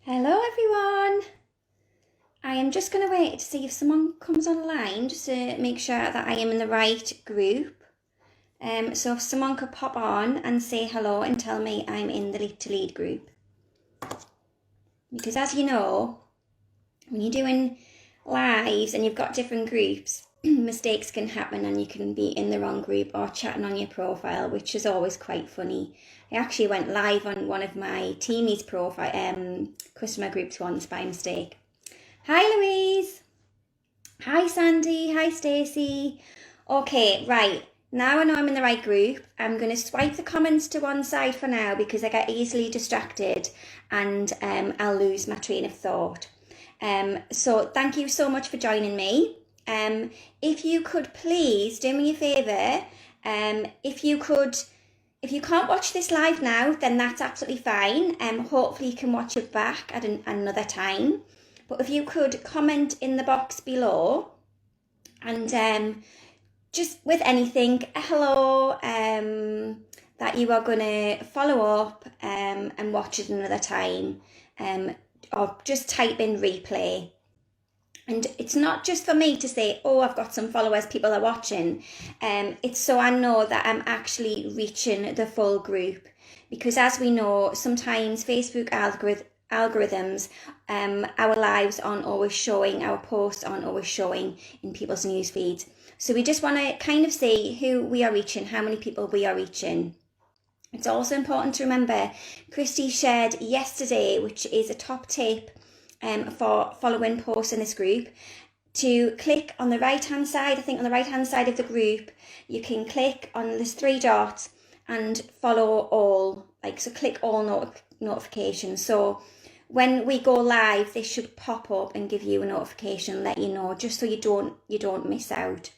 Hello everyone! I am just going to wait to see if someone comes online just to make sure that I am in the right group. So if someone could pop on and say hello and tell me I'm in the Lead to Lead group. Because as you know, when you're doing lives and you've got different groups, mistakes can happen and you can be in the wrong group or chatting on your profile, which is always quite funny. I actually went live on one of my teamies profile customer groups once by mistake. Hi Louise. Hi Sandy. Hi Stacey. Okay, right. Now I know I'm in the right group. I'm going to swipe the comments to one side for now because I get easily distracted and I'll lose my train of thought. So thank you so much for joining me. If you could please do me a favour, if you can't watch this live now, then that's absolutely fine. Hopefully you can watch it back at another time. But if you could comment in the box below and just with anything, hello, that you are going to follow up and watch it another time, or just type in replay. And it's not just for me to say, oh, I've got some followers, people are watching. It's so I know that I'm actually reaching the full group. Because as we know, sometimes Facebook algorithms, our lives aren't always showing, our posts aren't always showing in people's news feeds. So we just want to kind of see who we are reaching, how many people we are reaching. It's also important to remember, Christy shared yesterday, which is a top tip for following posts in this group, to click on the right hand side. I think on the right hand side of the group you can click on this three dots and follow all, so click all notifications. So when we go live, this should pop up and give you a notification, let you know, just so you don't miss out.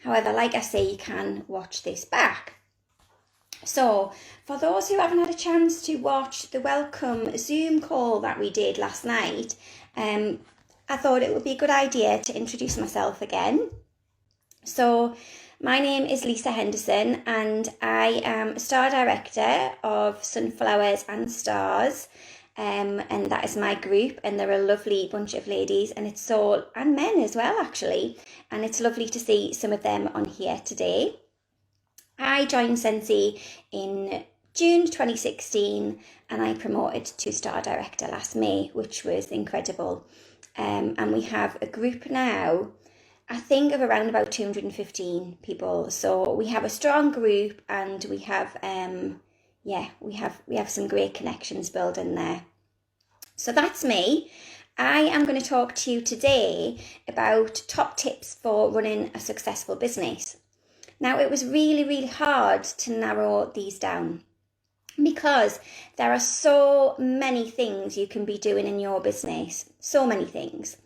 However, like I say, you can watch this back. So, for those who haven't had a chance to watch the welcome Zoom call that we did last night, I thought it would be a good idea to introduce myself again. So, my name is Lisa Henderson and I am Star Director of Sunflowers and Stars, and that is my group, and they're a lovely bunch of ladies, and men as well actually, and it's lovely to see some of them on here today. I joined Scentsy in June 2016 and I promoted to Star Director last May, which was incredible. And we have a group now, I think, of around about 215 people. So we have a strong group and we have some great connections building there. So that's me. I am going to talk to you today about top tips for running a successful business. Now, it was really, really hard to narrow these down because there are so many things you can be doing in your business. So many things.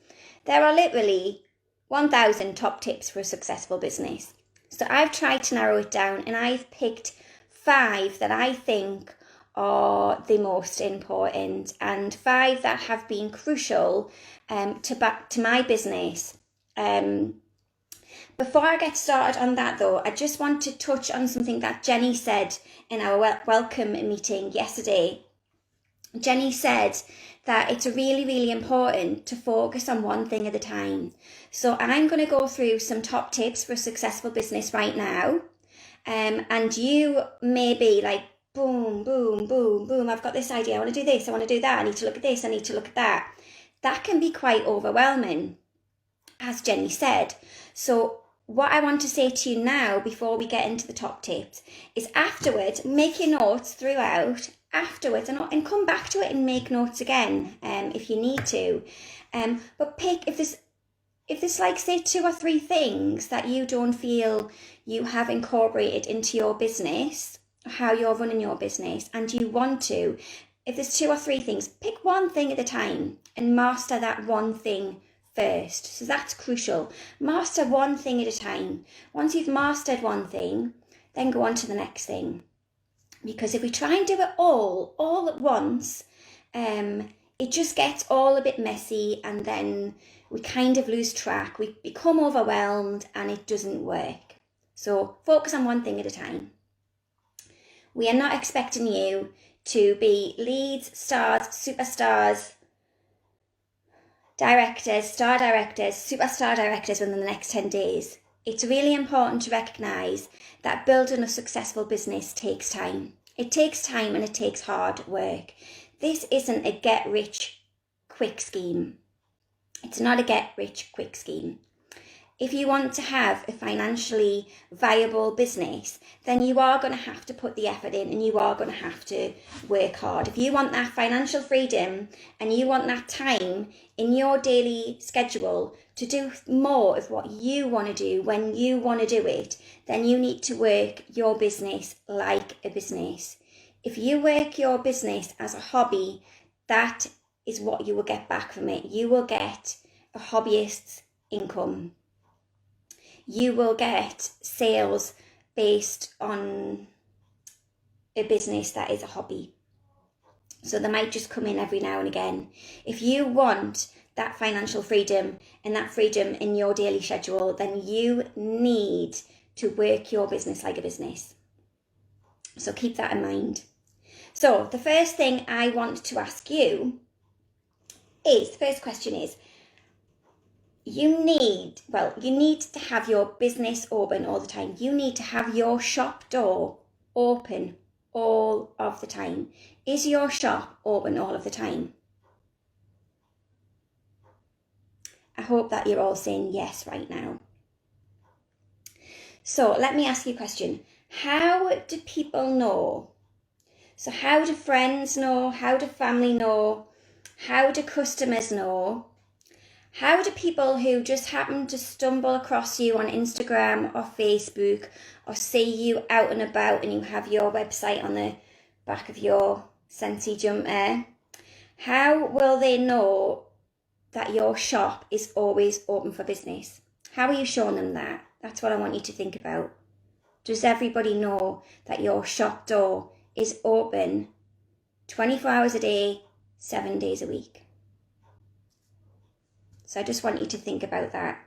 There are literally 1,000 top tips for a successful business. So I've tried to narrow it down and I've picked 5 that I think are the most important and 5 that have been crucial to my business. Before I get started on that though, I just want to touch on something that Jenny said in our welcome meeting yesterday. Jenny said that it's really, really important to focus on one thing at a time. So I'm going to go through some top tips for a successful business right now. And you may be like, boom, boom, boom, boom, I've got this idea, I want to do this, I want to do that, I need to look at this, I need to look at that. That can be quite overwhelming, as Jenny said. So what I want to say to you now before we get into the top tips is afterwards, make your notes throughout afterwards and come back to it and make notes again if you need to. But pick, if there's like say 2 or 3 things that you don't feel you have incorporated into your business, how you're running your business, and you want to, if there's 2 or 3 things, pick one thing at a time and master that one thing first. So that's crucial. Master one thing at a time. Once you've mastered one thing, then go on to the next thing. Because if we try and do it all at once, it just gets all a bit messy and then we kind of lose track. We become overwhelmed and it doesn't work. So focus on one thing at a time. We are not expecting you to be leads, stars, superstars, directors, star directors, superstar directors within the next 10 days. It's really important to recognise that building a successful business takes time. It takes time and it takes hard work. This isn't a get-rich-quick scheme. It's not a get-rich-quick scheme. If you want to have a financially viable business, then you are going to have to put the effort in and you are going to have to work hard. If you want that financial freedom and you want that time in your daily schedule to do more of what you want to do when you want to do it, then you need to work your business like a business. If you work your business as a hobby, that is what you will get back from it. You will get a hobbyist's income. You will get sales based on a business that is a hobby. So they might just come in every now and again. If you want that financial freedom and that freedom in your daily schedule, then you need to work your business like a business. So keep that in mind. So the first thing I want to ask you is, the first question is, you need to have your business open all the time. You need to have your shop door open all of the time. Is your shop open all of the time? I hope that you're all saying yes right now. So let me ask you a question. How do people know? So how do friends know? How do family know? How do customers know? How do people who just happen to stumble across you on Instagram or Facebook or see you out and about and you have your website on the back of your Scentsy jumper, how will they know that your shop is always open for business? How are you showing them that? That's what I want you to think about. Does everybody know that your shop door is open 24 hours a day, 7 days a week? So I just want you to think about that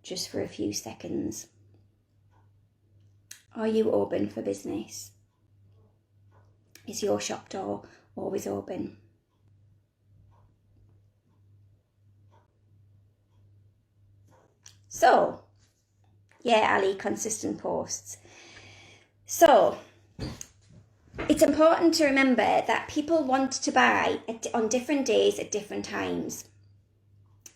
just for a few seconds. Are you open for business? Is your shop door always open? So, yeah, Ali, consistent posts. So, it's important to remember that people want to buy on different days at different times.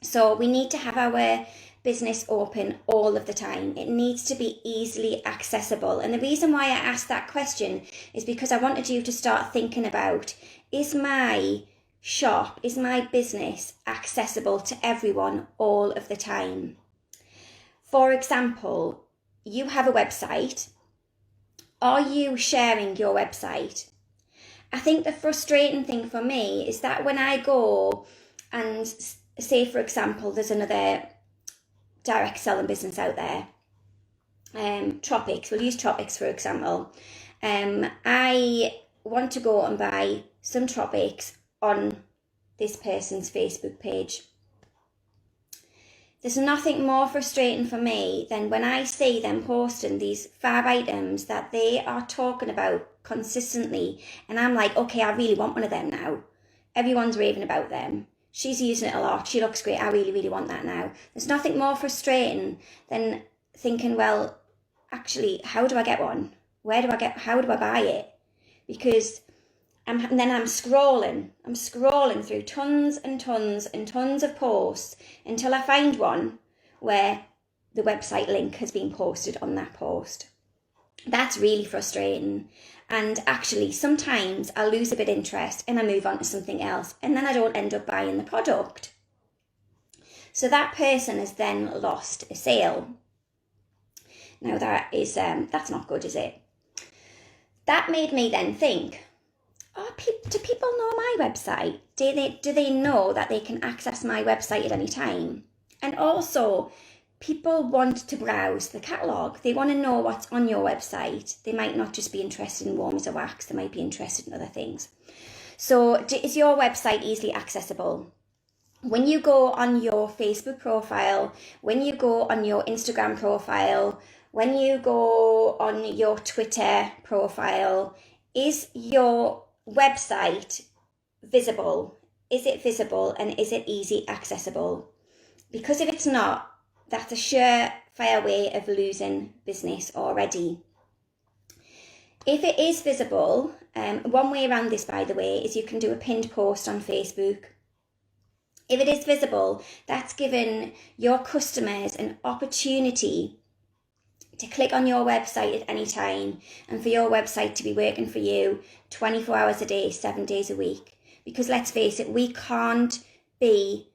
So we need to have our business open all of the time. It needs to be easily accessible. And the reason why I asked that question is because I wanted you to start thinking about, is my shop, is my business accessible to everyone all of the time? For example, you have a website. Are you sharing your website? I think the frustrating thing for me is that when I go and say, for example, there's another direct selling business out there, Tropics, we'll use Tropics for example. I want to go and buy some Tropics on this person's Facebook page. There's nothing more frustrating for me than when I see them posting these fab items that they are talking about consistently, and I'm like, okay, I really want one of them now. Everyone's raving about them. She's using it a lot. She looks great. I really, really want that now. There's nothing more frustrating than thinking, well, actually, how do I get one? How do I buy it? Because and then I'm scrolling through tons and tons and tons of posts until I find one where the website link has been posted on that post. That's really frustrating. And actually, sometimes I lose a bit of interest and I move on to something else, and then I don't end up buying the product. So that person has then lost a sale. Now that's not good, is it? That made me then think, do people know my website? Do they know that they can access my website at any time? And also, people want to browse the catalogue. They want to know what's on your website. They might not just be interested in warmers or wax. They might be interested in other things. So is your website easily accessible? When you go on your Facebook profile, when you go on your Instagram profile, when you go on your Twitter profile, is your website visible? Is it visible and is it easy accessible? Because if it's not, that's a surefire way of losing business already. If it is visible, one way around this, by the way, is you can do a pinned post on Facebook. If it is visible, that's given your customers an opportunity to click on your website at any time and for your website to be working for you 24 hours a day, 7 days a week. Because let's face it, we can't be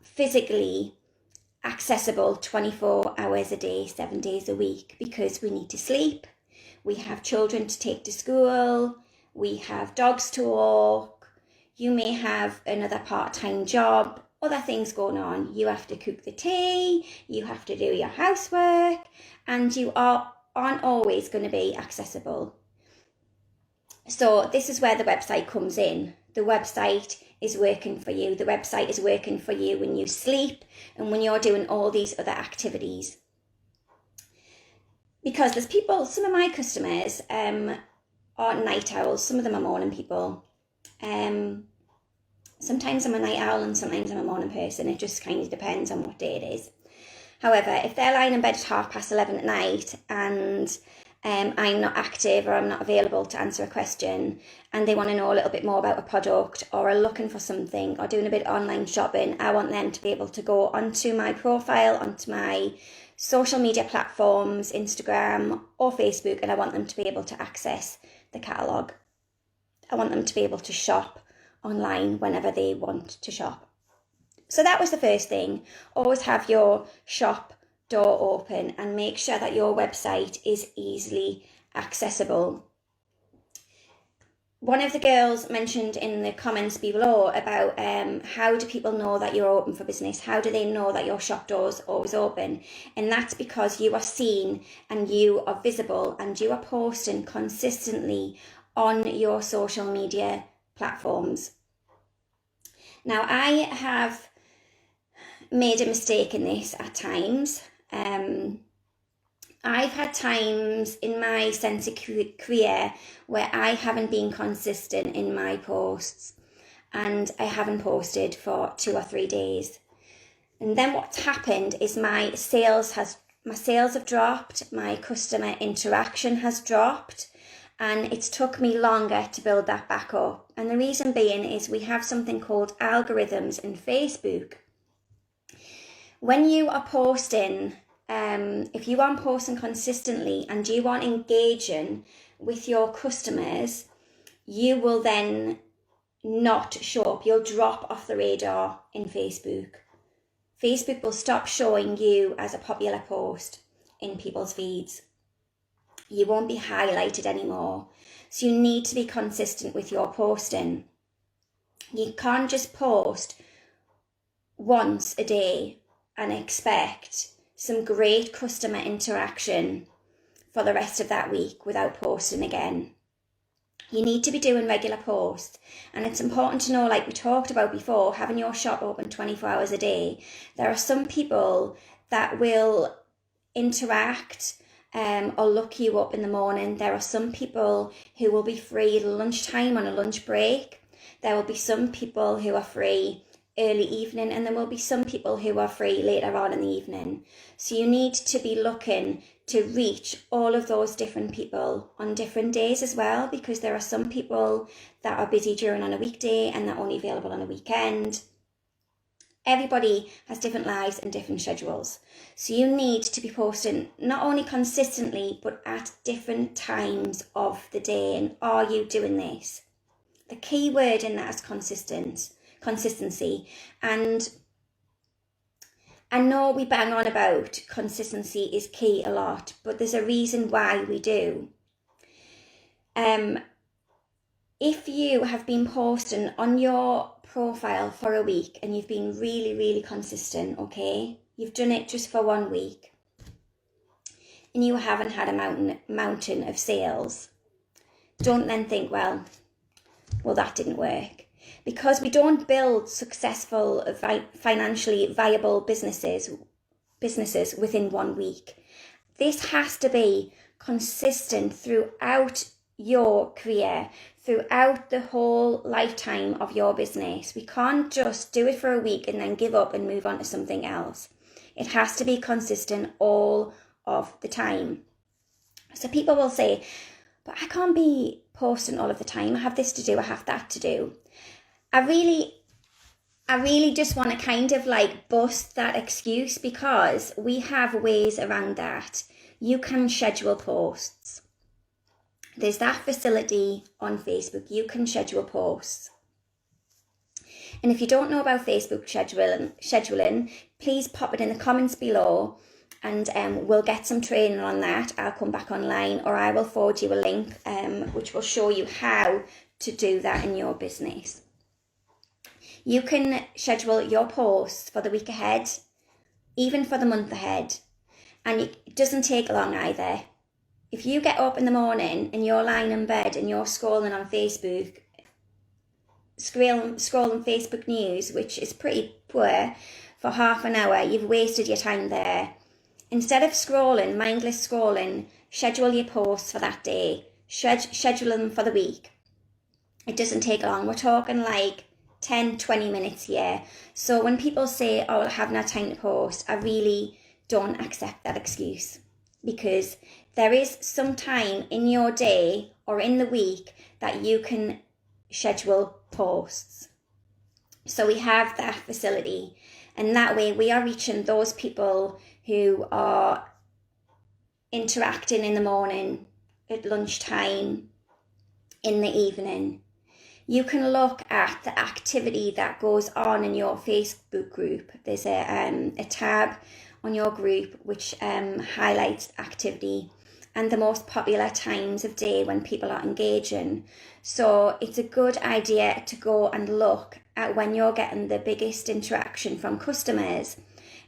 physically accessible 24 hours a day, 7 days a week, because we need to sleep, we have children to take to school, we have dogs to walk, you may have another part-time job, other things going on. You have to cook the tea, you have to do your housework, and you aren't always going to be accessible. So this is where the website comes in. The website is working for you. The website is working for you when you sleep and when you're doing all these other activities. Because there's people, some of my customers are night owls, some of them are morning people. Sometimes I'm a night owl and sometimes I'm a morning person. It just kind of depends on what day it is. However, if they're lying in bed at 11:30 at night and I'm not active or I'm not available to answer a question and they want to know a little bit more about a product or are looking for something or doing a bit of online shopping, I want them to be able to go onto my profile, onto my social media platforms, Instagram or Facebook, and I want them to be able to access the catalogue. I want them to be able to shop online whenever they want to shop. So that was the first thing. Always have your shop door open and make sure that your website is easily accessible. One of the girls mentioned in the comments below about how do people know that you're open for business? How do they know that your shop door's always open? And that's because you are seen and you are visible and you are posting consistently on your social media platforms. Now, I have made a mistake in this at times. I've had times in my Scentsy career where I haven't been consistent in my posts and I haven't posted for 2 or 3 days. And then what's happened is my sales have dropped, my customer interaction has dropped, and it's took me longer to build that back up. And the reason being is we have something called algorithms in Facebook. When you are posting, if you aren't posting consistently and you aren't engaging with your customers, you will then not show up. You'll drop off the radar in Facebook. Facebook will stop showing you as a popular post in people's feeds. You won't be highlighted anymore. So you need to be consistent with your posting. You can't just post once a day and expect some great customer interaction for the rest of that week without posting again. You need to be doing regular posts, and it's important to know, like we talked about before, having your shop open 24 hours a day. There are some people that will interact or look you up in the morning. There are some people who will be free at lunchtime on a lunch break. There will be some people who are free early evening, and there will be some people who are free later on in the evening. So you need to be looking to reach all of those different people on different days as well, because there are some people that are busy during on a weekday and they're only available on a weekend. Everybody has different lives and different schedules. So you need to be posting not only consistently, but at different times of the day. And are you doing this? The key word in that is consistency. And I know we bang on about consistency is key a lot, but there's a reason why we do. If you have been posting on your profile for a week and you've been really, really consistent, okay? You've done it just for 1 week and you haven't had a mountain of sales. Don't then think, well, that didn't work. Because we don't build successful, financially viable businesses within 1 week. This has to be consistent throughout your career throughout the whole lifetime of your business. We can't just do it for a week and then give up and move on to something else. It has to be consistent all of the time. So people will say, but I can't be posting all of the time. I have this to do, I have that to do. I really just want to kind of like bust that excuse, because we have ways around that. You can schedule posts. There's that facility on Facebook. You can schedule posts. And if you don't know about Facebook scheduling, please pop it in the comments below, and we'll get some training on that. I'll come back online, or I will forward you a link which will show you how to do that in your business. You can schedule your posts for the week ahead, even for the month ahead, and it doesn't take long either. If you get up in the morning and you're lying in bed and you're scrolling on Facebook, scrolling Facebook news, which is pretty poor, for half an hour, you've wasted your time there. Instead of scrolling, mindless scrolling, schedule your posts for that day. Schedule them for the week. It doesn't take long. We're talking like 10, 20 minutes here. So when people say, oh, I haven't had time to post, I really don't accept that excuse, because there is some time in your day or in the week that you can schedule posts. So we have that facility, and that way we are reaching those people who are interacting in the morning, at lunchtime, in the evening. You can look at the activity that goes on in your Facebook group. There's a tab on your group which highlights activity and the most popular times of day when people are engaging. So it's a good idea to go and look at when you're getting the biggest interaction from customers.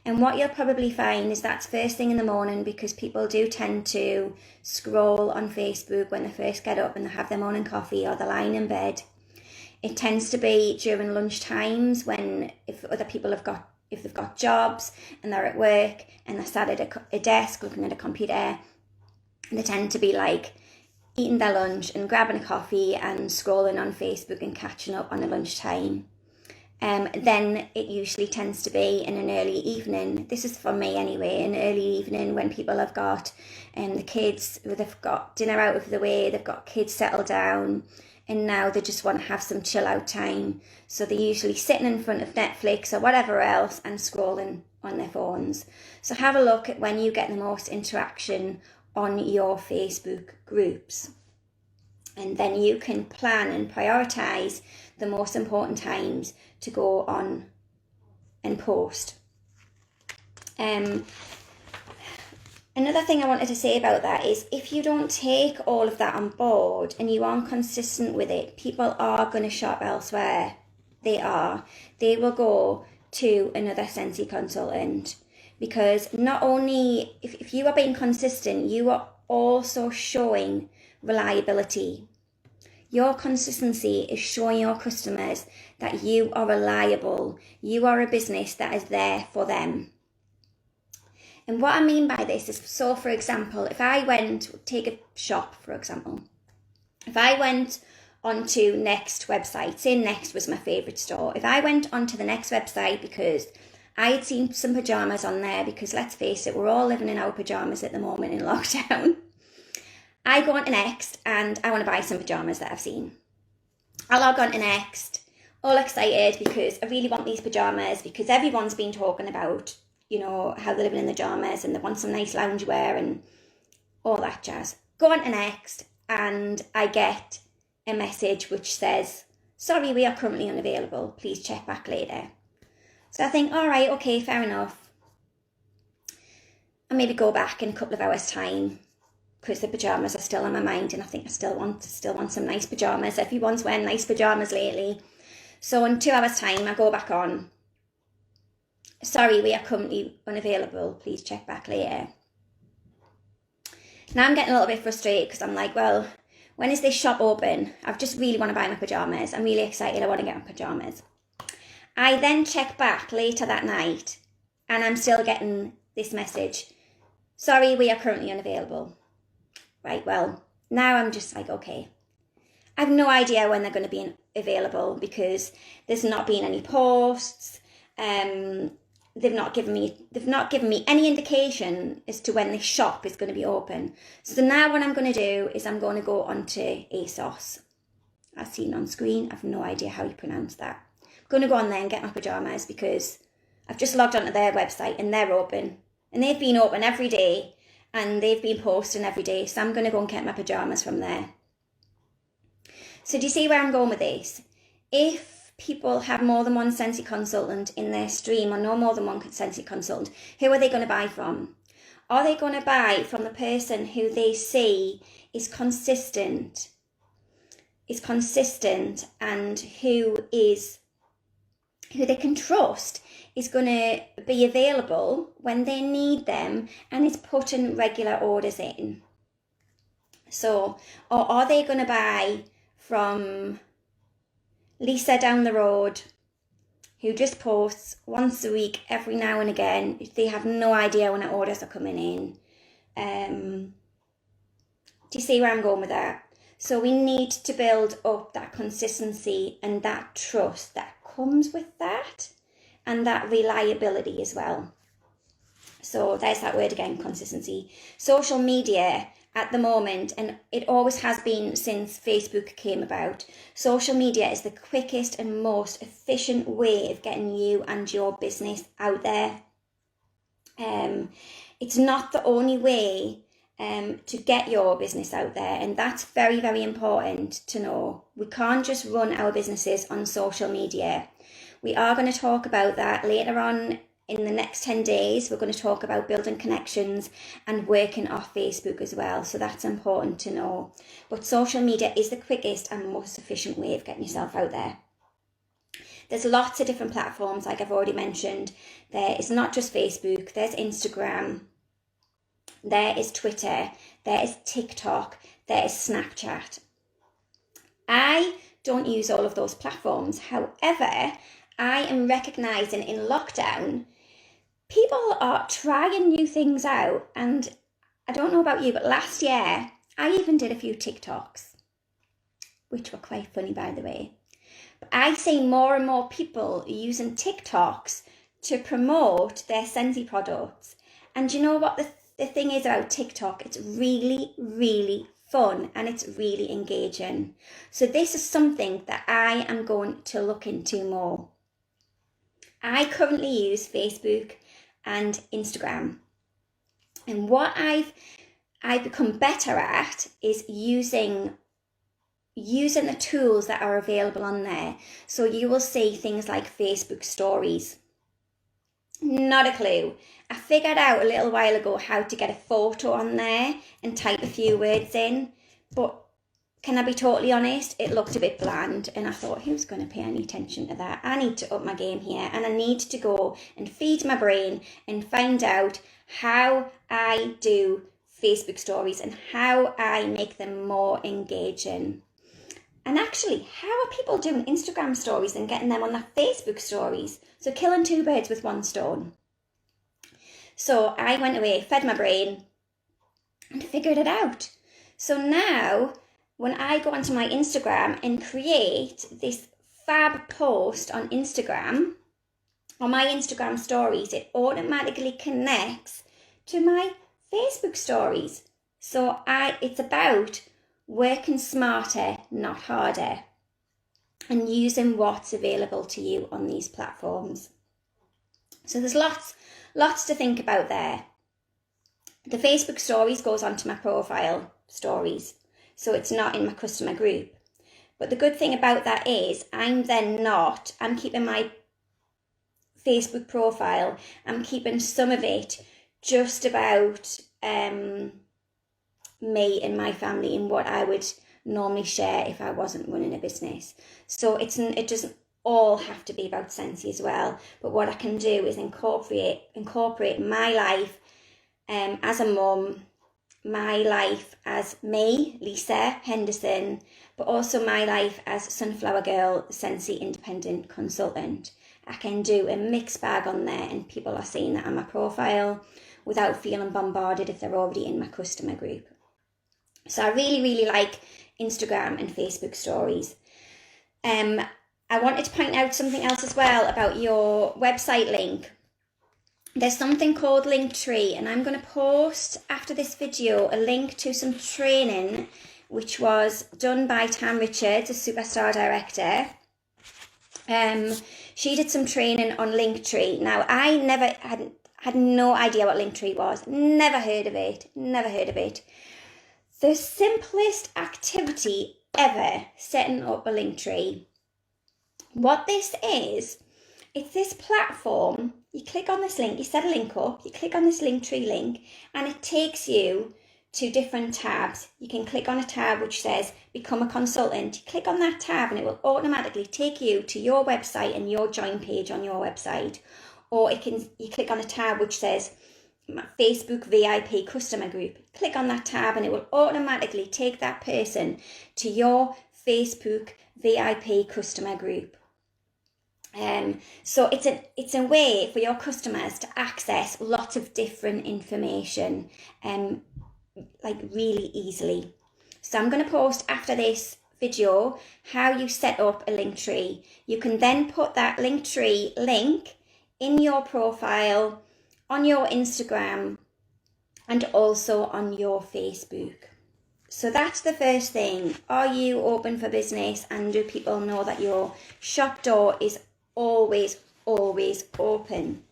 And what you'll probably find is that's first thing in the morning, because people do tend to scroll on Facebook when they first get up and they have their morning coffee or they're lying in bed. It tends to be during lunch times, when if other people if they've got jobs and they're at work and they're sat at a desk looking at a computer, they tend to be like eating their lunch and grabbing a coffee and scrolling on Facebook and catching up on a lunchtime. Then it usually tends to be in an early evening. This is for me anyway, an early evening when people have got the kids, they've got dinner out of the way, they've got kids settled down, and now they just want to have some chill out time. So they're usually sitting in front of Netflix or whatever else and scrolling on their phones. So have a look at when you get the most interaction on your Facebook groups. And then you can plan and prioritise the most important times to go on and post. Another thing I wanted to say about that is, if you don't take all of that on board and you aren't consistent with it, people are going to shop elsewhere. They are. They will go to another Scentsy consultant, because not only, if you are being consistent, you are also showing reliability. Your consistency is showing your customers that you are reliable. You are a business that is there for them. And what I mean by this is, so for example, if I take a shop, for example, if I went onto Next website, say Next was my favourite store, if I went onto the Next website because I had seen some pyjamas on there, because let's face it, we're all living in our pyjamas at the moment in lockdown. I go on to Next and I want to buy some pyjamas that I've seen. I log on to Next, all excited because I really want these pyjamas, because everyone's been talking about, you know, how they're living in the pyjamas and they want some nice loungewear and all that jazz. Go on to Next and I get a message which says, sorry, we are currently unavailable. Please check back later. So I think, all right, okay, fair enough. I'll maybe go back in a couple of hours' time, because the pyjamas are still on my mind and I think I still want some nice pyjamas. Everyone's wearing nice pyjamas lately. So in 2 hours' time, I go back on. Sorry, we are currently unavailable. Please check back later. Now I'm getting a little bit frustrated, because I'm like, well, when is this shop open? I just really want to buy my pyjamas. I'm really excited. I want to get my pyjamas. I then check back later that night and I'm still getting this message. Sorry, we are currently unavailable. Right, well, now I'm just like, okay, I have no idea when they're going to be available because there's not been any posts. They've not given me any indication as to when this shop is going to be open. So now what I'm going to do is I'm going to go onto ASOS. I've seen on screen. I've no idea how you pronounce that. I'm going to go on there and get my pajamas because I've just logged onto their website and they're open. And they've been open every day and they've been posting every day. So I'm going to go and get my pajamas from there. So do you see where I'm going with this? If people have more than one Scentsy consultant in their stream or no more than one Scentsy consultant, who are they going to buy from? Are they going to buy from the person who they see is consistent and who they can trust is going to be available when they need them and is putting regular orders in? So, or are they going to buy from Lisa down the road who just posts once a week every now and again? They have no idea when her orders are coming in. Do you see where I'm going with that? So we need to build up that consistency and that trust that comes with that and that reliability as well. So there's that word again, consistency. Social media at the moment, and it always has been since Facebook came about, social media is the quickest and most efficient way of getting you and your business out there. It's not the only way to get your business out there, and that's very, very important to know. We can't just run our businesses on social media. We are going to talk about that later on. In the next 10 days, we're going to talk about building connections and working off Facebook as well. So that's important to know. But social media is the quickest and most efficient way of getting yourself out there. There's lots of different platforms, like I've already mentioned. There is not just Facebook, there's Instagram, there is Twitter, there is TikTok, there is Snapchat. I don't use all of those platforms. However, I am recognising in lockdown, people are trying new things out, and I don't know about you, but last year I even did a few TikToks, which were quite funny, by the way. But I see more and more people using TikToks to promote their Scentsy products. And you know what the thing is about TikTok? It's really, really fun and it's really engaging. So this is something that I am going to look into more. I currently use Facebook and Instagram, and what I've become better at is using the tools that are available on there. So you will see things like Facebook stories. Not a clue. I figured out a little while ago how to get a photo on there and type a few words in, but can I be totally honest? It looked a bit bland, and I thought, who's going to pay any attention to that? I need to up my game here, and I need to go and feed my brain and find out how I do Facebook stories and how I make them more engaging. And actually, how are people doing Instagram stories and getting them on their Facebook stories? So killing two birds with one stone. So I went away, fed my brain, and figured it out. So now, when I go onto my Instagram and create this fab post on Instagram, on my Instagram stories, it automatically connects to my Facebook stories. So it's about working smarter, not harder, and using what's available to you on these platforms. So there's lots to think about there. The Facebook stories goes onto my profile stories, so it's not in my customer group. But the good thing about that is I'm keeping my Facebook profile, I'm keeping some of it just about me and my family and what I would normally share if I wasn't running a business. So it doesn't all have to be about Scentsy as well, but what I can do is incorporate my life as a mum, my life as me, Lisa Henderson, but also my life as Sunflower Girl, Scentsy Independent Consultant. I can do a mixed bag on there, and people are seeing that on my profile without feeling bombarded if they're already in my customer group. So I really, really like Instagram and Facebook stories. I wanted to point out something else as well about your website link. There's something called Linktree, and I'm going to post after this video a link to some training which was done by Tam Richards, a superstar director. She did some training on Linktree. Now, I never had no idea what Linktree was. Never heard of it. The simplest activity ever, setting up a Linktree. What this is, it's this platform. You click on this link, you set a link up, you click on this Linktree link, and it takes you to different tabs. You can click on a tab which says become a consultant. You click on that tab and it will automatically take you to your website and your join page on your website. Or you click on a tab which says Facebook VIP customer group. Click on that tab and it will automatically take that person to your Facebook VIP customer group. So it's a way for your customers to access lots of different information like really easily. So I'm going to post after this video how you set up a Linktree. You can then put that Linktree link in your profile, on your Instagram, and also on your Facebook. So that's the first thing. Are you open for business, and do people know that your shop door is always open?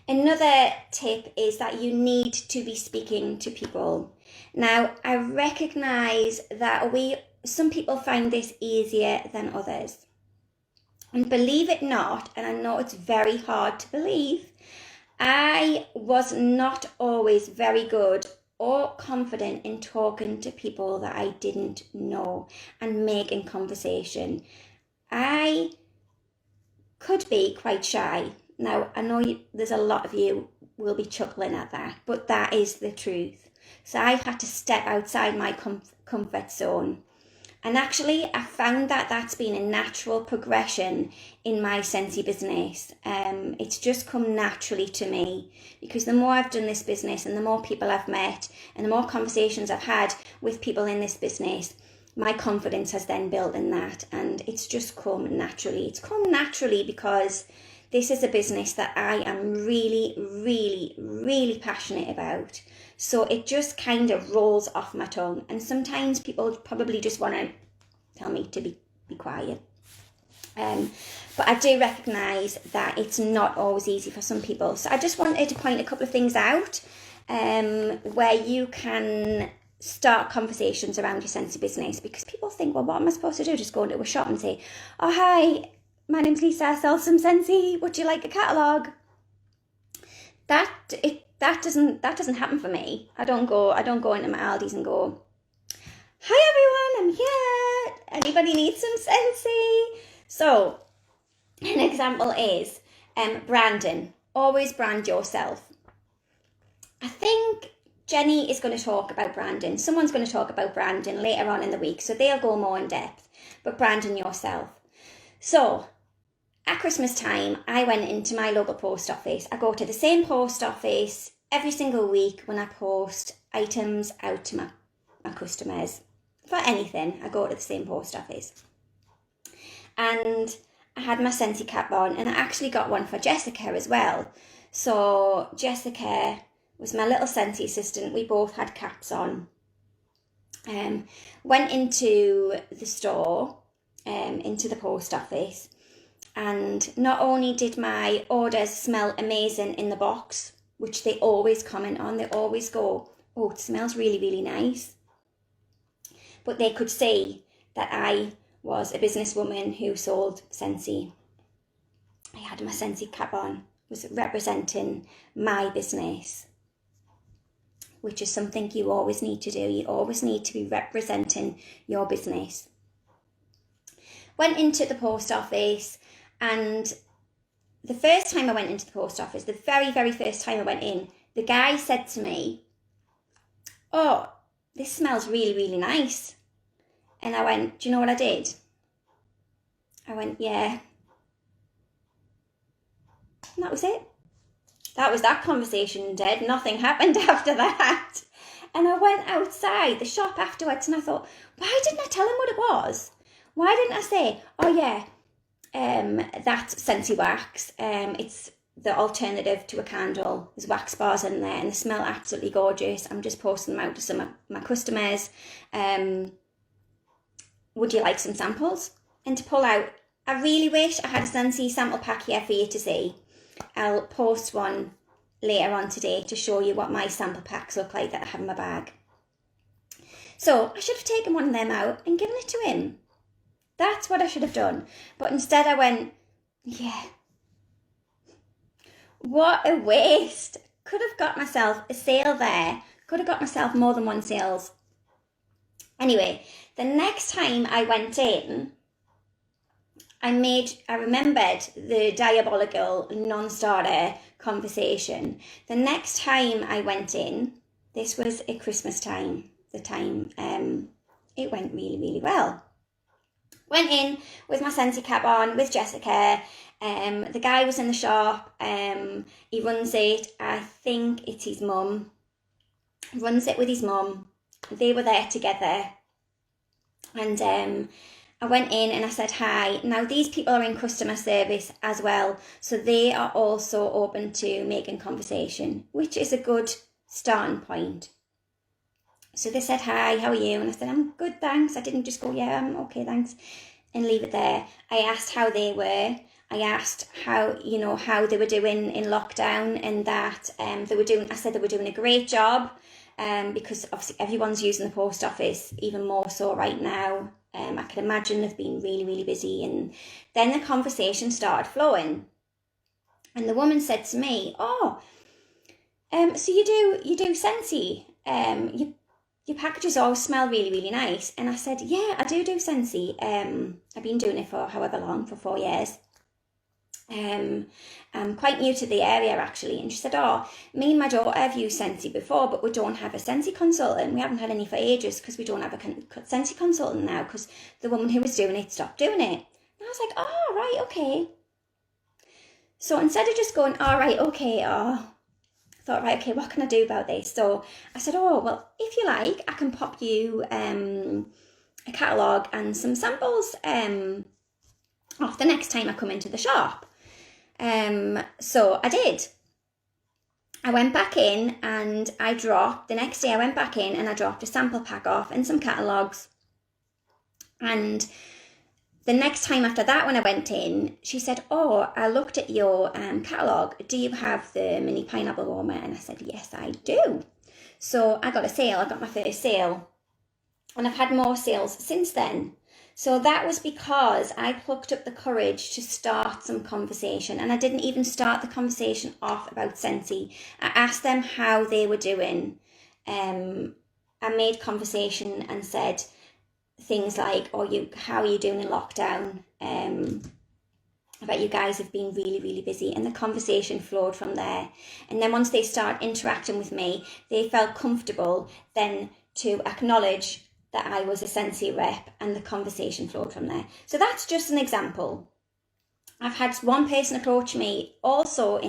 Another tip is that you need to be speaking to people. Now, I recognise that some people find this easier than others. And believe it not, and I know it's very hard to believe, I was not always very good or confident in talking to people that I didn't know and making conversation. I could be quite shy. Now, I know there's a lot of you will be chuckling at that, but that is the truth. So I've had to step outside my comfort zone. And actually, I found that that's been a natural progression in my Scentsy business. It's just come naturally to me, because the more I've done this business and the more people I've met and the more conversations I've had with people in this business, my confidence has then built in that, and it's just come naturally. It's come naturally because this is a business that I am really passionate about. So it just kind of rolls off my tongue. And sometimes people probably just want to tell me to be quiet. But I do recognise that it's not always easy for some people. So I just wanted to point a couple of things out where you can start conversations around your Scentsy business, because people think, well, what am I supposed to do? Just go into a shop and say, oh, hi, my name's Lisa, I sell some Scentsy, would you like a catalogue? That doesn't happen for me. I don't go into my Aldi's and go, hi everyone, I'm here. Anybody need some Scentsy? So an example is branding. Always brand yourself. I think Jenny is going to talk about branding. Someone's going to talk about branding later on in the week, so they'll go more in depth. But branding yourself. So at Christmas time, I went into my local post office. I go to the same post office every single week when I post items out to my customers. For anything, I go to the same post office. And I had my Scentsy cap on, and I actually got one for Jessica as well. So Jessica was my little Scentsy assistant. We both had caps on. Went into the store, into the post office, and not only did my orders smell amazing in the box, which they always comment on, they always go, oh, it smells really nice, but they could see that I was a businesswoman who sold Scentsy. I had my Scentsy cap on, was representing my business, which is something you always need to do. You always need to be representing your business. Went into the post office, and the first time I went into the post office, the very first time I went in, the guy said to me, oh, this smells really nice. And I went, do you know what I did? I went, yeah. And that was it. That was that conversation dead. Nothing happened after that. And I went outside the shop afterwards and I thought, why didn't I tell him what it was? Why didn't I say, oh yeah, that's Scentsy wax. It's the alternative to a candle. There's wax bars in there and they smell absolutely gorgeous. I'm just posting them out to some of my customers. Would you like some samples? And to pull out, I really wish I had a Scentsy sample pack here for you to see. I'll post one later on today to show you what my sample packs look like that I have in my bag. So I should have taken one of them out and given it to him. That's what I should have done. But instead I went, yeah, what a waste. Could have got myself a sale there. Could have got myself more than one sales. Anyway, the next time I went in, I remembered the diabolical non-starter conversation. The next time I went in, this was at Christmas time, it went really, really well. Went in with my Scentsy cap on, with Jessica. The guy was in the shop. He runs it. I think it's his mum. Runs it with his mum. They were there together. And I went in and I said hi. Now these people are in customer service as well, so they are also open to making conversation, which is a good starting point. So they said hi, how are you? And I said, I'm good, thanks. I didn't just go, yeah, I'm okay, thanks, and leave it there. I asked how they were. I asked how they were doing in lockdown, and that I said they were doing a great job, because obviously everyone's using the post office even more so right now. I can imagine they've been really, really busy. And then the conversation started flowing. And the woman said to me, oh, so you do Scentsy. Your packages always smell really, really nice. And I said, yeah, I do Scentsy. I've been doing it for however long, for 4 years. I'm quite new to the area actually. And she said, oh, me and my daughter have used Scentsy before, but we don't have a Scentsy consultant. We haven't had any for ages because we don't have a Scentsy consultant now because the woman who was doing it stopped doing it. And I was like, oh, right, okay. So instead of just going, all right, okay, I thought, right, okay, what can I do about this? So I said, oh, well, if you like, I can pop you a catalogue and some samples off the next time I come into the shop. So I did. I went back in and the next day I went back in and I dropped a sample pack off and some catalogues. And the next time after that, when I went in, she said, oh, I looked at your catalogue. Do you have the mini pineapple warmer? And I said, yes, I do. So I got a sale. I got my first sale. And I've had more sales since then. So that was because I plucked up the courage to start some conversation. And I didn't even start the conversation off about Scentsy. I asked them how they were doing. I made conversation and said things like, how are you doing in lockdown? I bet you guys have been really, really busy. And the conversation flowed from there. And then once they start interacting with me, they felt comfortable then to acknowledge that I was a Scentsy rep, and the conversation flowed from there. So that's just an example. I've had one person approach me also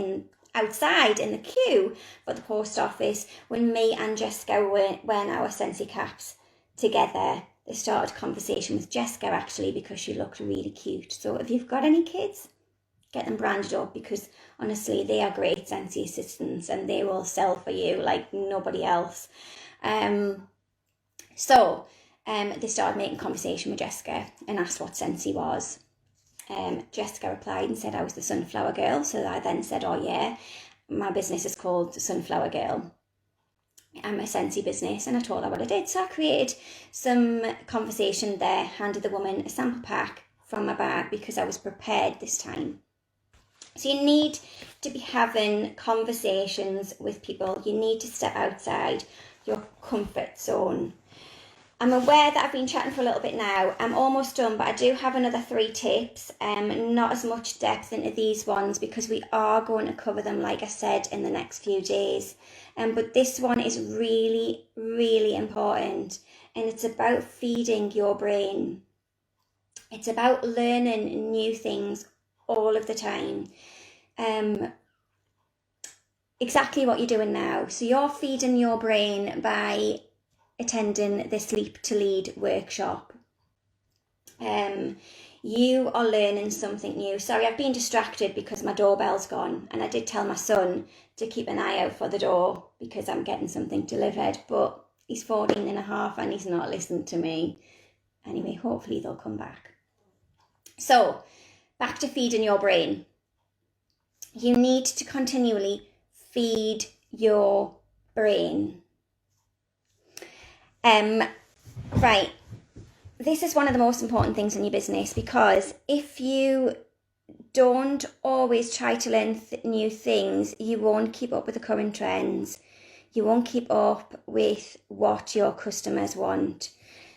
outside in the queue for the post office when me and Jessica were wearing our Scentsy caps together. They started a conversation with Jessica actually because she looked really cute. So if you've got any kids, get them branded up because honestly they are great Scentsy assistants and they will sell for you like nobody else. So they started making conversation with Jessica and asked what Scentsy was. Jessica replied and said I was the Sunflower Girl. So I then said, oh yeah, my business is called Sunflower Girl. I'm a Scentsy business, and I told her what I did. So I created some conversation there, handed the woman a sample pack from my bag because I was prepared this time. So you need to be having conversations with people. You need to step outside your comfort zone. I'm aware that I've been chatting for a little bit now. I'm almost done, but I do have another 3 tips. Not as much depth into these ones because we are going to cover them, like I said, in the next few days. But this one is really, really important. And it's about feeding your brain. It's about learning new things all of the time. exactly what you're doing now. So you're feeding your brain by attending the Sleep to Lead workshop. You are learning something new. Sorry, I've been distracted because my doorbell's gone, and I did tell my son to keep an eye out for the door because I'm getting something delivered, but he's 14 and a half and he's not listened to me. Anyway, hopefully they'll come back. So, back to feeding your brain. You need to continually feed your brain. Right. This is one of the most important things in your business, because if you don't always try to learn new things, you won't keep up with the current trends. You won't keep up with what your customers want.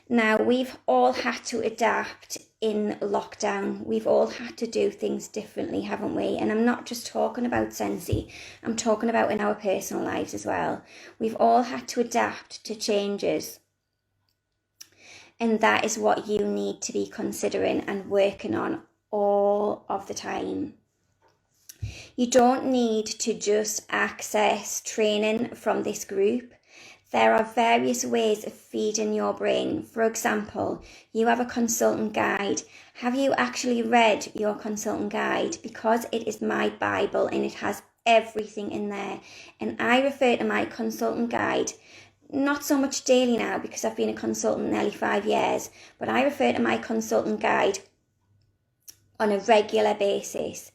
Now, we've all had to adapt in lockdown. We've all had to do things differently, haven't we? And I'm not just talking about Scentsy. I'm talking about in our personal lives as well. We've all had to adapt to changes. And that is what you need to be considering and working on all of the time. You don't need to just access training from this group. There are various ways of feeding your brain. For example, you have a consultant guide. Have you actually read your consultant guide? Because it is my Bible and it has everything in there. And I refer to my consultant guide, not so much daily now because I've been a consultant nearly 5 years, but I refer to my consultant guide on a regular basis.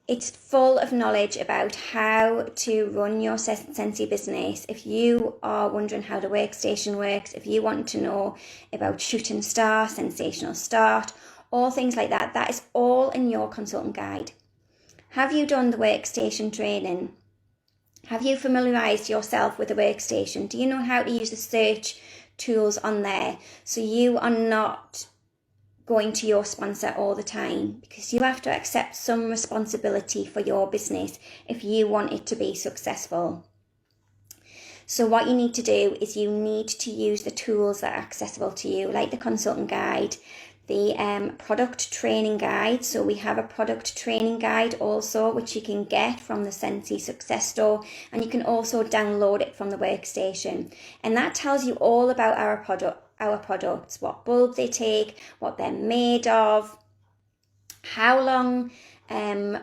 It's full of knowledge about how to run your Scentsy business. If you are wondering how the workstation works, if you want to know about shooting star, sensational start, all things like that, that is all in your consultant guide. Have you done the workstation training? Have you familiarised yourself with the workstation? Do you know how to use the search tools on there so you are not going to your sponsor all the time? Because you have to accept some responsibility for your business if you want it to be successful. So what you need to do is you need to use the tools that are accessible to you, like the consultant guide, the product training guide. So we have a product training guide also, which you can get from the Scentsy Success Store, and you can also download it from the workstation. And that tells you all about our products, what bulb they take, what they're made of, how long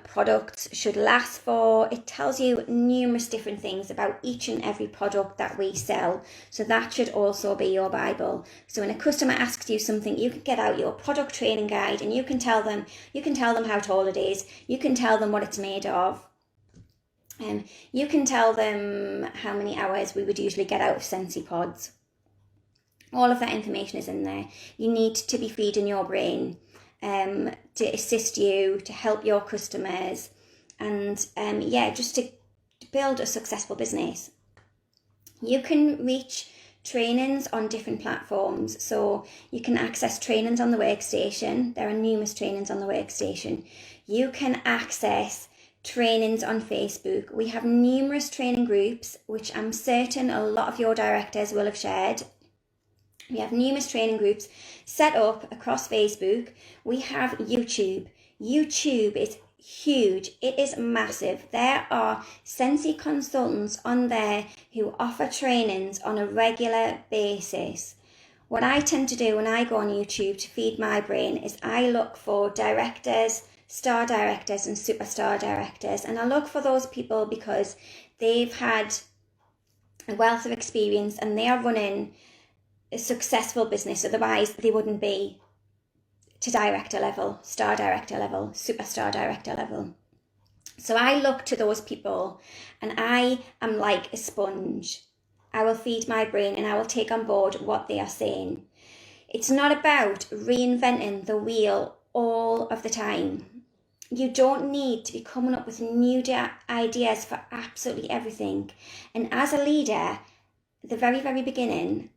products should last for. It tells you numerous different things about each and every product that we sell. So that should also be your Bible. So when a customer asks you something, you can get out your product training guide and you can tell them how tall it is, you can tell them what it's made of, and you can tell them how many hours we would usually get out of Scentsy pods. All of that information is in there. You need to be feeding your brain to assist you, to help your customers, and just to build a successful business. You can reach trainings on different platforms. So you can access trainings on the workstation. There are numerous trainings on the workstation. You can access trainings on Facebook. We have numerous training groups, which I'm certain a lot of your directors will have shared. We have numerous training groups set up across Facebook. We have YouTube. YouTube is huge. It is massive. There are Scentsy consultants on there who offer trainings on a regular basis. What I tend to do when I go on YouTube to feed my brain is I look for directors, star directors and superstar directors. And I look for those people because they've had a wealth of experience and they are running a successful business. Otherwise they wouldn't be to director level, star director level, superstar director level. So I look to those people and I am like a sponge. I will feed my brain and I will take on board what they are saying. It's not about reinventing the wheel all of the time. You don't need to be coming up with new ideas for absolutely everything. And as a leader, at the very, very beginning,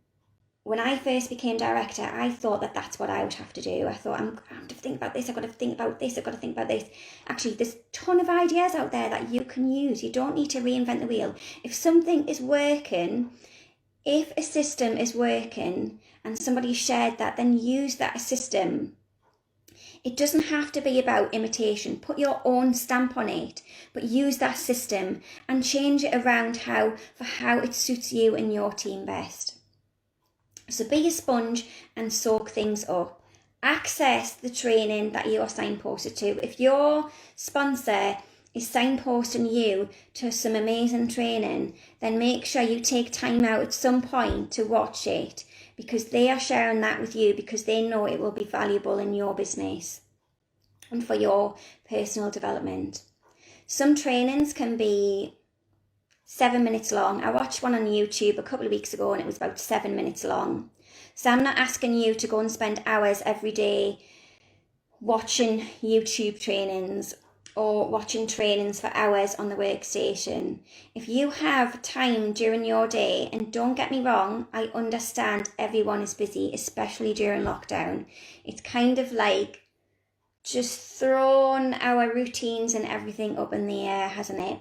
when I first became director, I thought that that's what I would have to do. I thought, I have to think about this, I've got to think about this, I've got to think about this. Actually, there's a ton of ideas out there that you can use. You don't need to reinvent the wheel. If something is working, if a system is working and somebody shared that, then use that system. It doesn't have to be about imitation. Put your own stamp on it, but use that system and change it around for how it suits you and your team best. So be a sponge and soak things up. Access the training that you are signposted to. If your sponsor is signposting you to some amazing training, then make sure you take time out at some point to watch it, because they are sharing that with you because they know it will be valuable in your business and for your personal development. Some trainings can be 7 minutes long. I watched one on YouTube a couple of weeks ago and it was about 7 minutes long. So I'm not asking you to go and spend hours every day watching YouTube trainings or watching trainings for hours on the workstation. If you have time during your day, and don't get me wrong, I understand everyone is busy, especially during lockdown. It's kind of like just thrown our routines and everything up in the air, hasn't it?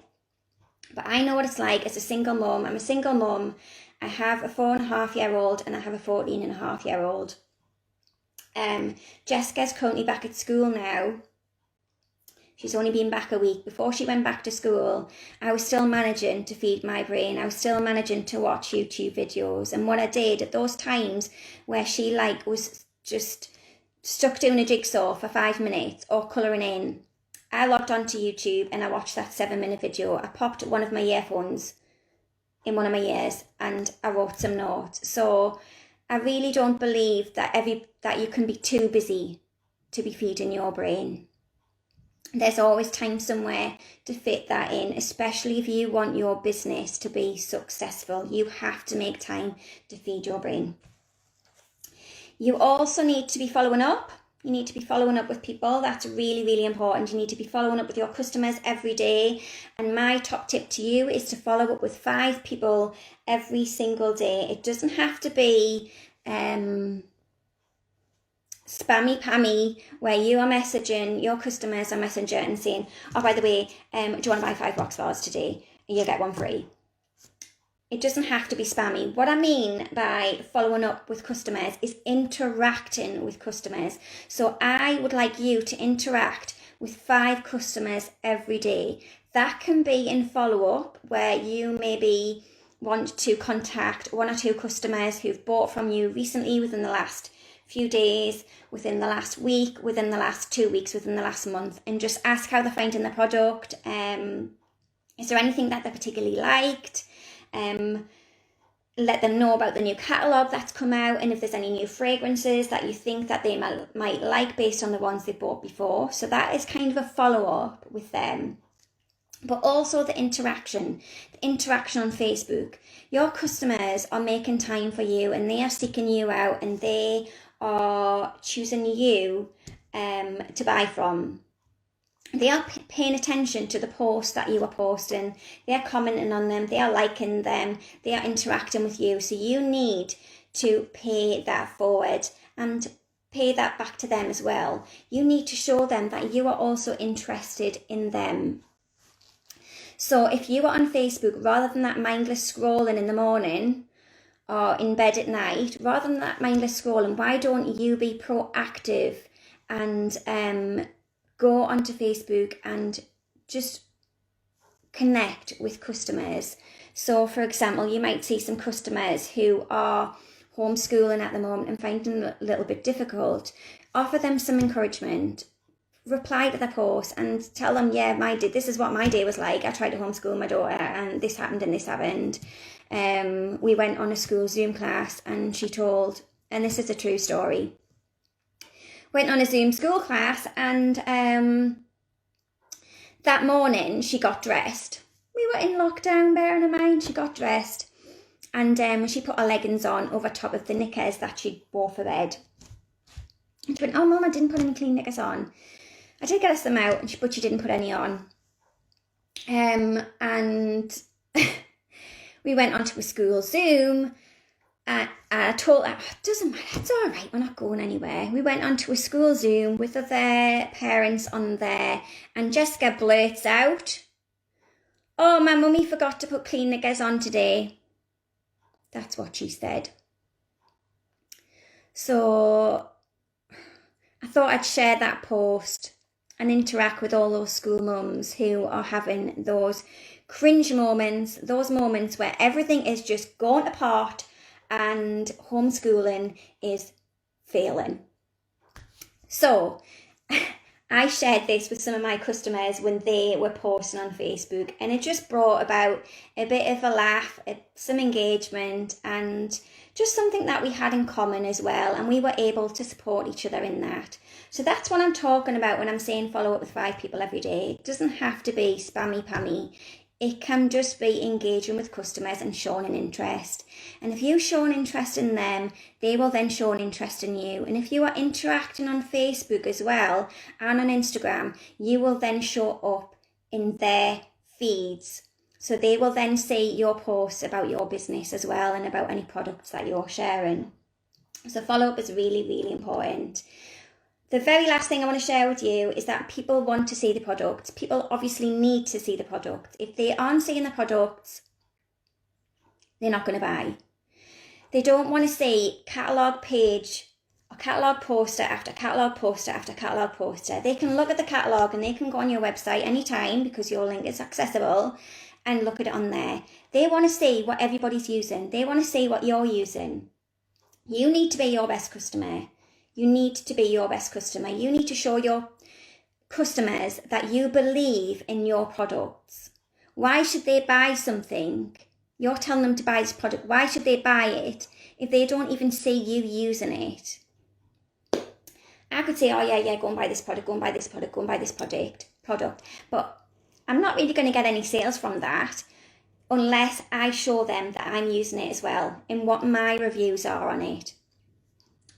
But I know what it's like as a single mum. I'm a single mum. I have a 4.5-year-old and I have a 14.5-year-old. Jessica's currently back at school now. She's only been back a week. Before she went back to school, I was still managing to feed my brain. I was still managing to watch YouTube videos. And what I did at those times where she was just stuck doing a jigsaw for 5 minutes or colouring in, I logged onto YouTube and I watched that 7-minute video. I popped one of my earphones in one of my ears and I wrote some notes. So I really don't believe that you can be too busy to be feeding your brain. There's always time somewhere to fit that in, especially if you want your business to be successful. You have to make time to feed your brain. You also need to be following up. You need to be following up with people. That's really, really important. You need to be following up with your customers every day. And my top tip to you is to follow up with 5 people every single day. It doesn't have to be spammy pammy where you are messaging your customers on Messenger and saying, oh, by the way, do you want to buy 5 box bars today? You'll get one free. It doesn't have to be spammy. What I mean by following up with customers is interacting with customers. So I would like you to interact with 5 customers every day. That can be in follow-up where you maybe want to contact 1 or 2 customers who've bought from you recently within the last few days, within the last week, within the last 2 weeks, within the last month, and just ask how they're finding the product. Is there anything that they particularly liked? Let them know about the new catalogue that's come out, and if there's any new fragrances that you think that they might like based on the ones they bought before. So that is kind of a follow-up with them. But also the interaction on Facebook. Your customers are making time for you and they are seeking you out and they are choosing you to buy from. They are paying attention to the posts that you are posting. They are commenting on them. They are liking them. They are interacting with you. So you need to pay that forward and pay that back to them as well. You need to show them that you are also interested in them. So if you are on Facebook, rather than that mindless scrolling in the morning or in bed at night, rather than that mindless scrolling, why don't you be proactive and go onto Facebook and just connect with customers? So for example, you might see some customers who are homeschooling at the moment and finding it a little bit difficult. Offer them some encouragement. Reply to their post and tell them, yeah, this is what my day was like. I tried to homeschool my daughter and this happened and this happened. We went on a school Zoom class and she told, and this is a true story, went on a Zoom school class and that morning she got dressed. We were in lockdown, bearing in mind, she got dressed and she put her leggings on over top of the knickers that she wore for bed. And she went, oh Mum, I didn't put any clean knickers on. I did get us them out, but she didn't put any on. And we went onto a school Zoom. And I told her, it doesn't matter, it's all right, we're not going anywhere. We went onto a school Zoom with other parents on there. And Jessica blurts out, oh, my mummy forgot to put clean knickers on today. That's what she said. So I thought I'd share that post and interact with all those school mums who are having those cringe moments, those moments where everything is just going apart and homeschooling is failing. So I shared this with some of my customers when they were posting on Facebook, and it just brought about a bit of a laugh, some engagement, and just something that we had in common as well, and we were able to support each other in that. So that's what I'm talking about when I'm saying follow up with 5 people every day. It doesn't have to be spammy pammy. It can just be engaging with customers and showing an interest. And if you show an interest in them, they will then show an interest in you. And if you are interacting on Facebook as well and on Instagram, you will then show up in their feeds. So they will then see your posts about your business as well and about any products that you're sharing. So follow up is really, really important. The very last thing I want to share with you is that people want to see the products. People obviously need to see the product. If they aren't seeing the products, they're not going to buy. They don't want to see catalogue page or catalogue poster after catalogue poster after catalogue poster. They can look at the catalogue and they can go on your website anytime because your link is accessible and look at it on there. They want to see what everybody's using. They want to see what you're using. You need to be your best customer. You need to be your best customer. You need to show your customers that you believe in your products. Why should they buy something? You're telling them to buy this product. Why should they buy it if they don't even see you using it? I could say, oh yeah, go and buy this product, go and buy this product, go and buy this product. But I'm not really going to get any sales from that unless I show them that I'm using it as well and what my reviews are on it.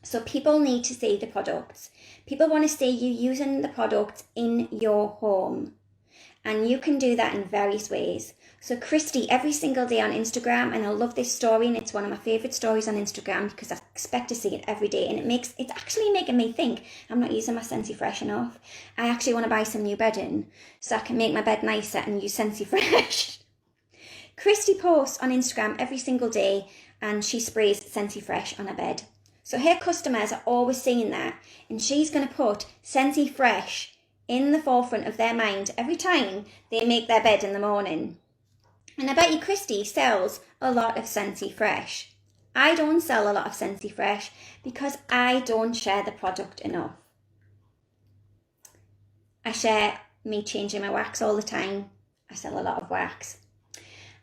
So people need to see the products. People want to see you using the products in your home. And you can do that in various ways. So Christy, every single day on Instagram, and I love this story, and it's one of my favourite stories on Instagram because I expect to see it every day, and it's actually making me think I'm not using my Scentsy Fresh enough. I actually want to buy some new bedding so I can make my bed nicer and use Scentsy Fresh. Christy posts on Instagram every single day and she sprays Scentsy Fresh on her bed. So her customers are always seeing that, and she's going to put Scentsy Fresh in the forefront of their mind every time they make their bed in the morning. And I bet you Christy sells a lot of Scentsy Fresh. I don't sell a lot of Scentsy Fresh because I don't share the product enough. I share me changing my wax all the time. I sell a lot of wax.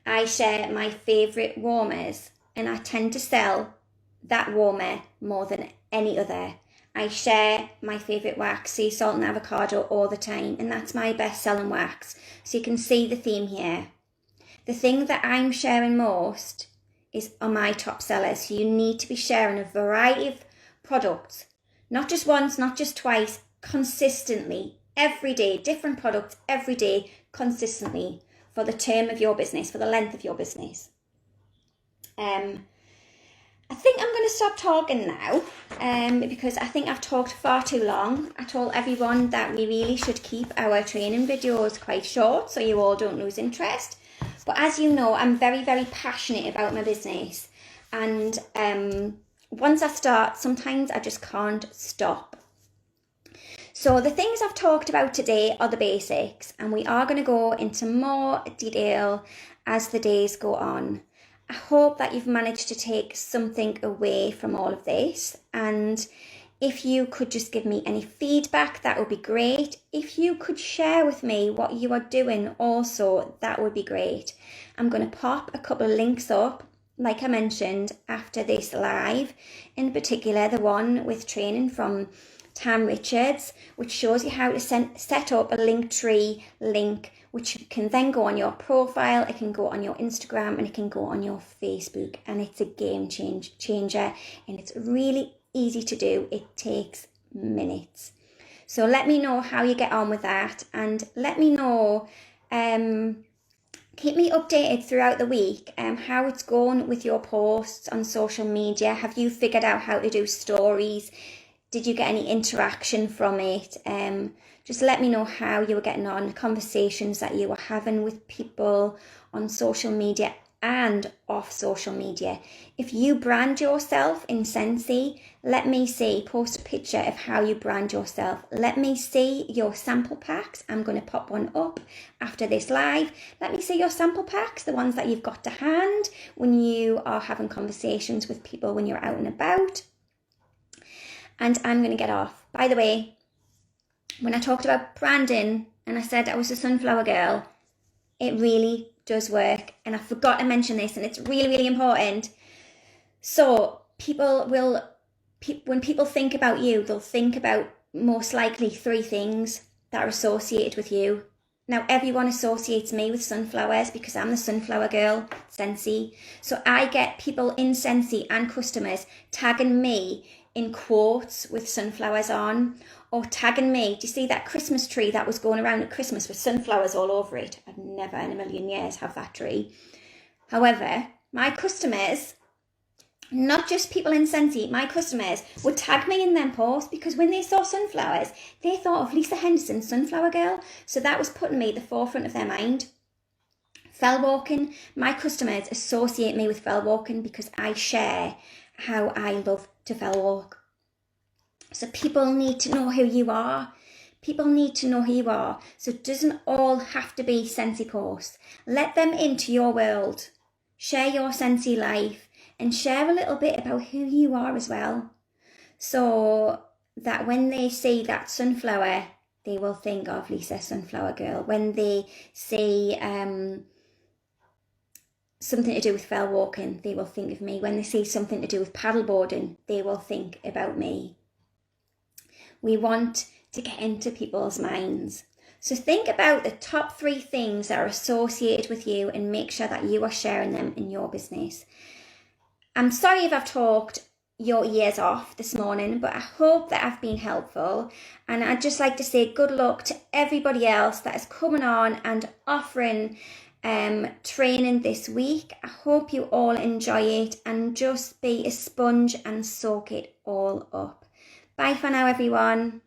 I share my favourite warmers, and I tend to sell that warmer more than any other. I share my favourite wax, sea salt and avocado, all the time, and that's my best selling wax. So you can see the theme here. The thing that I'm sharing most are my top sellers. So you need to be sharing a variety of products, not just once, not just twice, consistently, every day, different products every day, consistently, for the term of your business, for the length of your business. I think I'm going to stop talking now because I think I've talked far too long. I told everyone that we really should keep our training videos quite short so you all don't lose interest. But as you know, I'm very, very passionate about my business. And once I start, sometimes I just can't stop. So the things I've talked about today are the basics, and we are going to go into more detail as the days go on. I hope that you've managed to take something away from all of this, and if you could just give me any feedback, that would be great. If you could share with me what you are doing also, that would be great. I'm going to pop a couple of links up, like I mentioned, after this live, in particular the one with training from Tam Richards, which shows you how to set up a Linktree link, which can then go on your profile, it can go on your Instagram, and it can go on your Facebook, and it's a game changer, and it's really easy to do. It takes minutes. So let me know how you get on with that, and let me know, keep me updated throughout the week how it's going with your posts on social media. Have you figured out how to do stories? Did you get any interaction from it? Just let me know how you were getting on, the conversations that you were having with people on social media and off social media. If you brand yourself in Scentsy, Let me see, post a picture of how you brand yourself. Let me see your sample packs. I'm going to pop one up after this live. Let me see your sample packs, the ones that you've got to hand when you are having conversations with people when you're out and about. And I'm going to get off. By the way, when I talked about branding and I said I was a sunflower girl, it really does work. And I forgot to mention this, and it's really, really important. So when people think about you, they'll think about most likely 3 things that are associated with you. Now, everyone associates me with sunflowers because I'm the sunflower girl, Scentsy. So I get people in Scentsy and customers tagging me in quotes with sunflowers on, or tagging me. Do you see that Christmas tree that was going around at Christmas with sunflowers all over it? I'd never in a million years have that tree. However, my customers, not just people in Scentsy, my customers would tag me in them posts because when they saw sunflowers, they thought of Lisa Henderson, sunflower girl. So that was putting me at the forefront of their mind. Fell walking, my customers associate me with fell walking because I share how I love to fell walk. So people need to know who you are. People need to know who you are. So it doesn't all have to be Scentsy posts. Let them into your world. Share your Scentsy life and share a little bit about who you are as well. So that when they see that sunflower, they will think of Lisa, sunflower girl. When they see something to do with fell walking, they will think of me. When they see something to do with paddleboarding, they will think about me. We want to get into people's minds. So think about the top 3 things that are associated with you and make sure that you are sharing them in your business. I'm sorry if I've talked your ears off this morning, but I hope that I've been helpful. And I'd just like to say good luck to everybody else that is coming on and offering training this week. I hope you all enjoy it and just be a sponge and soak it all up. Bye for now, everyone.